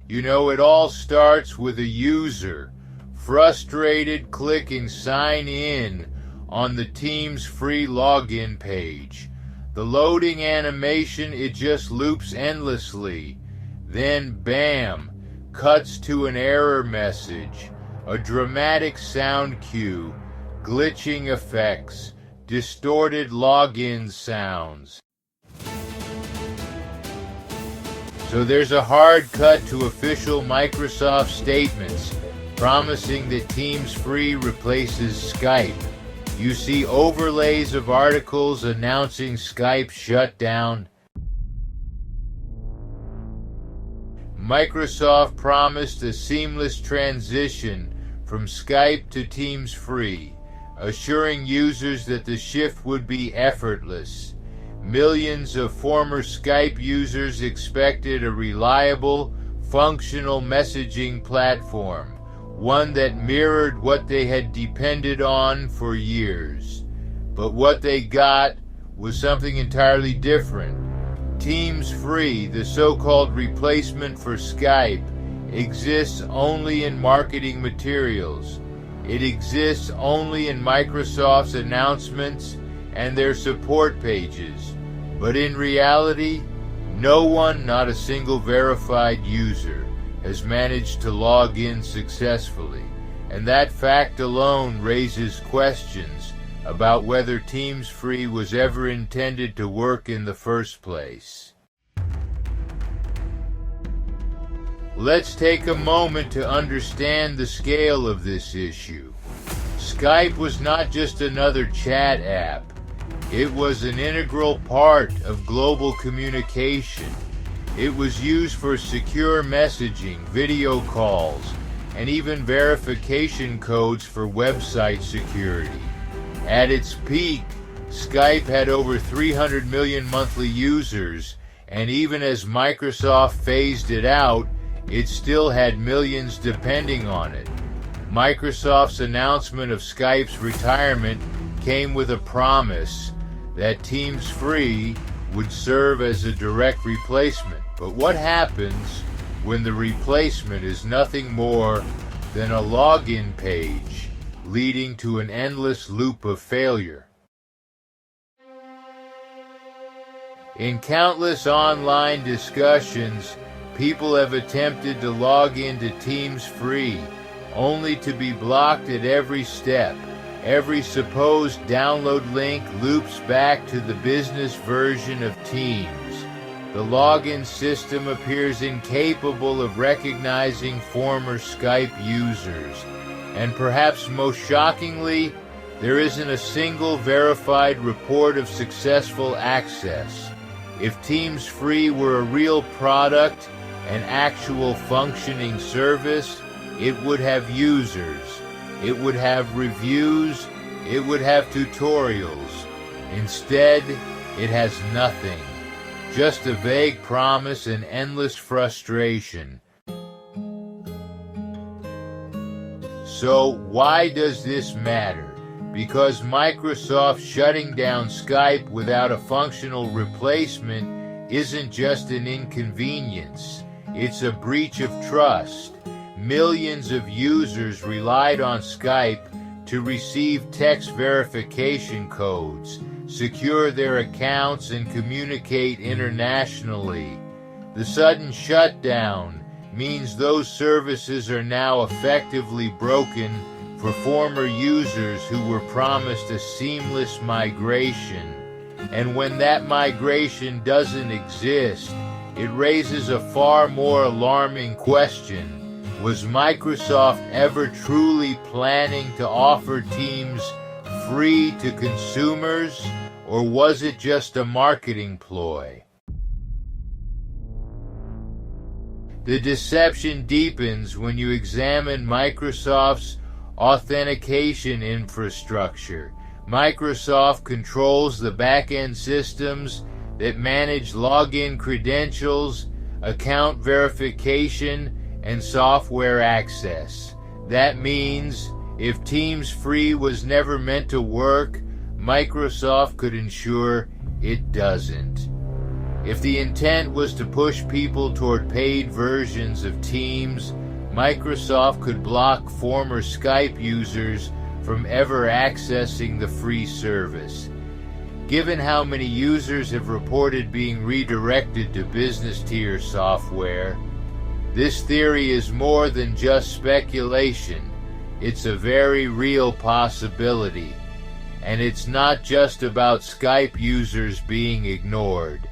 You know, it all starts with a user frustrated clicking sign in on the team's free login page. The loading animation, it just loops endlessly. Then bam, cuts to an error message, a dramatic sound cue, glitching effects, distorted login sounds. So there's a hard cut to official Microsoft statements promising that Teams Free replaces Skype. You see overlays of articles announcing Skype shutdown. Microsoft promised a seamless transition from Skype to Teams Free, assuring users that the shift would be effortless. Millions of former Skype users expected a reliable, functional messaging platform, one that mirrored what they had depended on for years. But what they got was something entirely different. Teams Free, the so-called replacement for Skype, exists only in marketing materials. It exists only in Microsoft's announcements and their support pages. But in reality, no one, not a single verified user, has managed to log in successfully. And that fact alone raises questions about whether Teams Free was ever intended to work in the first place. Let's take a moment to understand the scale of this issue. Skype was not just another chat app. It was an integral part of global communication. It was used for secure messaging, video calls, and even verification codes for website security. At its peak, Skype had over 300 million monthly users, and even as Microsoft phased it out, it still had millions depending on it. Microsoft's announcement of Skype's retirement came with a promise that Teams Free would serve as a direct replacement. But what happens when the replacement is nothing more than a login page, leading to an endless loop of failure? In countless online discussions, people have attempted to log into Teams Free, only to be blocked at every step. Every supposed download link loops back to the business version of Teams. The login system appears incapable of recognizing former Skype users. And perhaps most shockingly, there isn't a single verified report of successful access. If Teams Free were a real product, an actual functioning service, it would have users. It would have reviews, it would have tutorials. Instead, it has nothing. Just a vague promise and endless frustration. So why does this matter? Because Microsoft shutting down Skype without a functional replacement isn't just an inconvenience. It's a breach of trust. Millions of users relied on Skype to receive text verification codes, secure their accounts, and communicate internationally. The sudden shutdown means those services are now effectively broken for former users who were promised a seamless migration. And when that migration doesn't exist, it raises a far more alarming question. Was Microsoft ever truly planning to offer Teams Free to consumers, or was it just a marketing ploy? The deception deepens when you examine Microsoft's authentication infrastructure. Microsoft controls the back-end systems that manage login credentials, account verification, and software access. That means if Teams Free was never meant to work, Microsoft could ensure it doesn't. If the intent was to push people toward paid versions of Teams, Microsoft could block former Skype users from ever accessing the free service. Given how many users have reported being redirected to business-tier software, this theory is more than just speculation. It's a very real possibility. And it's not just about Skype users being ignored.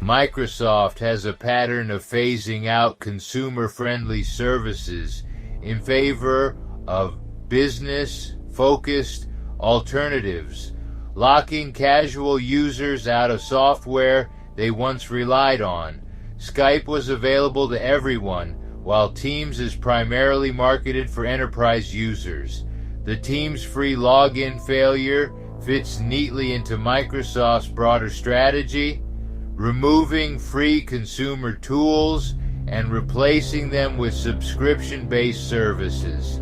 Microsoft has a pattern of phasing out consumer-friendly services in favor of business-focused alternatives, locking casual users out of software they once relied on. Skype was available to everyone, while Teams is primarily marketed for enterprise users. The Teams free login failure fits neatly into Microsoft's broader strategy, removing free consumer tools and replacing them with subscription-based services.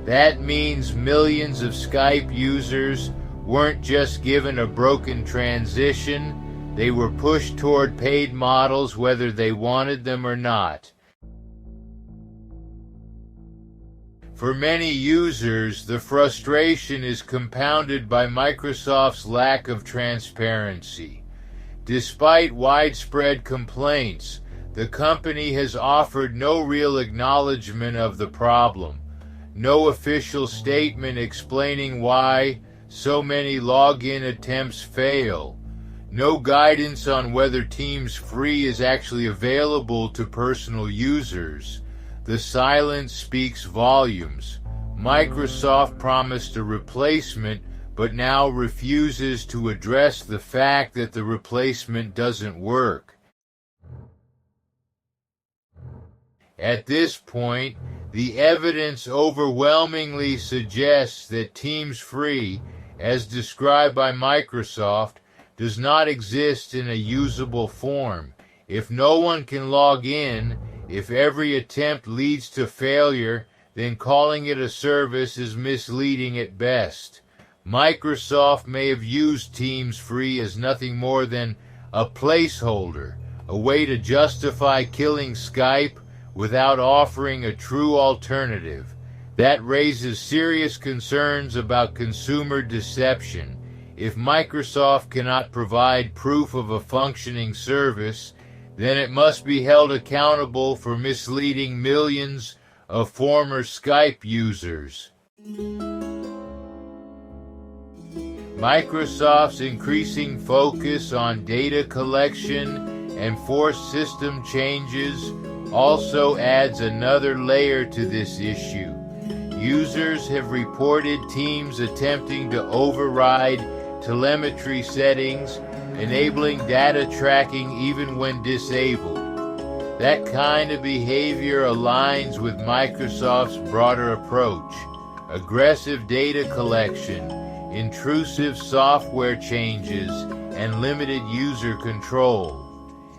That means millions of Skype users weren't just given a broken transition, they were pushed toward paid models whether they wanted them or not. For many users, the frustration is compounded by Microsoft's lack of transparency. Despite widespread complaints, the company has offered no real acknowledgement of the problem, no official statement explaining why so many login attempts fail, no guidance on whether Teams Free is actually available to personal users. The silence speaks volumes. Microsoft promised a replacement, but now refuses to address the fact that the replacement doesn't work. At this point, the evidence overwhelmingly suggests that Teams Free, as described by Microsoft, does not exist in a usable form. If no one can log in, if every attempt leads to failure, then calling it a service is misleading at best. Microsoft may have used Teams Free as nothing more than a placeholder, a way to justify killing Skype without offering a true alternative. That raises serious concerns about consumer deception. If Microsoft cannot provide proof of a functioning service, then it must be held accountable for misleading millions of former Skype users. Microsoft's increasing focus on data collection and forced system changes also adds another layer to this issue. Users have reported Teams attempting to override telemetry settings, enabling data tracking even when disabled. That kind of behavior aligns with Microsoft's broader approach: aggressive data collection, intrusive software changes, and limited user control.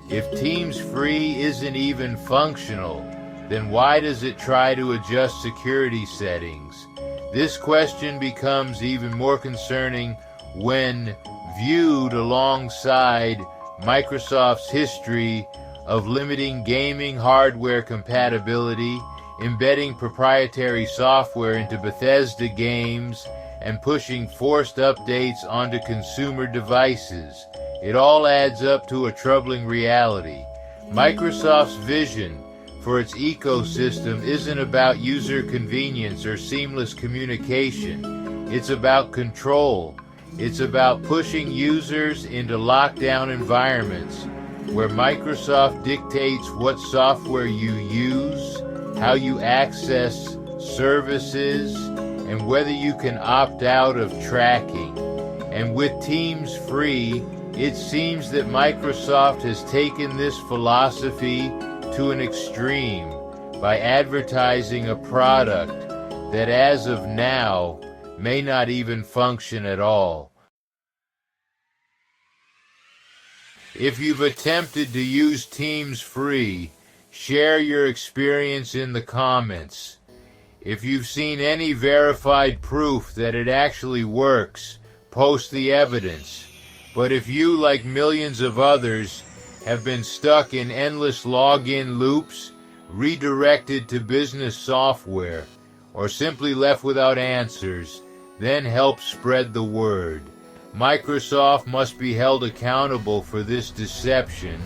If Teams Free isn't even functional, then why does it try to adjust security settings? This question becomes even more concerning when viewed alongside Microsoft's history of limiting gaming hardware compatibility, embedding proprietary software into Bethesda games, and pushing forced updates onto consumer devices. It all adds up to a troubling reality. Microsoft's vision for its ecosystem isn't about user convenience or seamless communication. It's about control. It's about pushing users into lockdown environments where Microsoft dictates what software you use, how you access services, and whether you can opt out of tracking. And with Teams Free, it seems that Microsoft has taken this philosophy to an extreme by advertising a product that as of now may not even function at all. If you've attempted to use Teams Free, share your experience in the comments. If you've seen any verified proof that it actually works, post the evidence. But if you, like millions of others, have been stuck in endless login loops, redirected to business software, or simply left without answers, then help spread the word. Microsoft must be held accountable for this deception,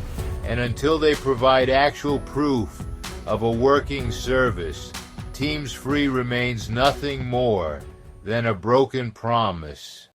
and until they provide actual proof of a working service, Teams Free remains nothing more than a broken promise.